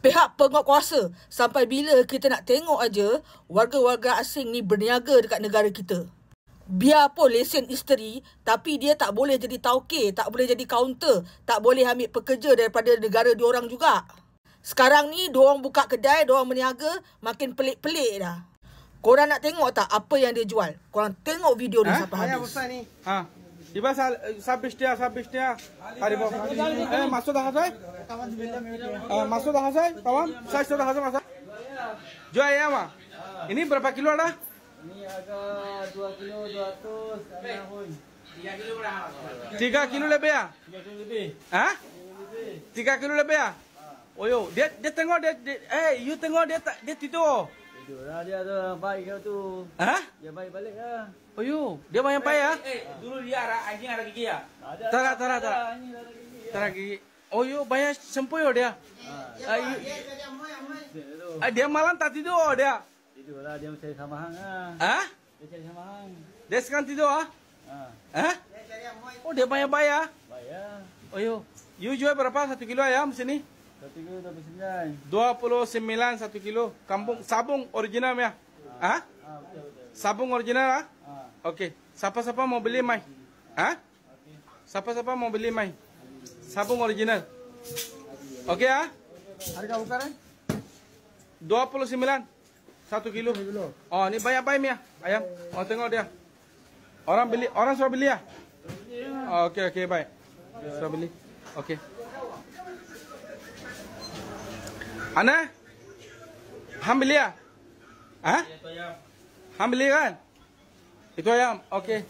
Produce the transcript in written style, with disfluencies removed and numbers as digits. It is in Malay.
pihak penguatkuasa. Sampai bila kita nak tengok aja warga-warga asing ni berniaga dekat negara kita. Biar pun lesen isteri, tapi dia tak boleh jadi tauke, tak boleh jadi kaunter, tak boleh ambil pekerja daripada negara diorang juga. Sekarang ni diorang buka kedai, diorang berniaga, makin pelik-pelik dah. Korang nak tengok tak apa yang dia jual? Korang tengok video ni sampai habis. Ni. Iba sabis dia. Hari bawah. Masuk dah saya. Masuk dah saya. Kawan, saya sudah masuk. Jual ayam ah. Ini berapa kilo ada? Ini agak 2 kilo 200 pun. 3 kilo berapa? 3 kilo lebih ya? 3 kilo lebih. 3 kilo lebih ya? Oh yo, dia tengok dia you tengok dia tidur. Tidurlah dia tu baik kau tu. Dia baik balik lah. Oh yo, dia banyak payah. Dulu dia anjing ada gigi ya? Tara gigi. Oh yo, banyak sempoy dia. Dia malam tak tidur dia. Tidurlah dia cari sama hang ah. Dia cari sama hang. Dia sekarang tidur Oh, dia banyak bayar. Bayar. Oh yo, you jual berapa 1 kilo ayam sini? 1 kilo 29. 29 1 kilo. Kampung sabung original ya? Betul. Sabung original Okey. Siapa-siapa mau beli mai? Siapa-siapa mau beli mai? Sabung original. Okey Harga bukaran? 29 1 kilo. Oh, ni banyak bayam ya ayam. Oh, tengok dia. Orang suruh beli ya? Okey, baik. Suruh beli. Okey. Ana? Ham beli ya? Ham beli kan? Itu ayam. Okey.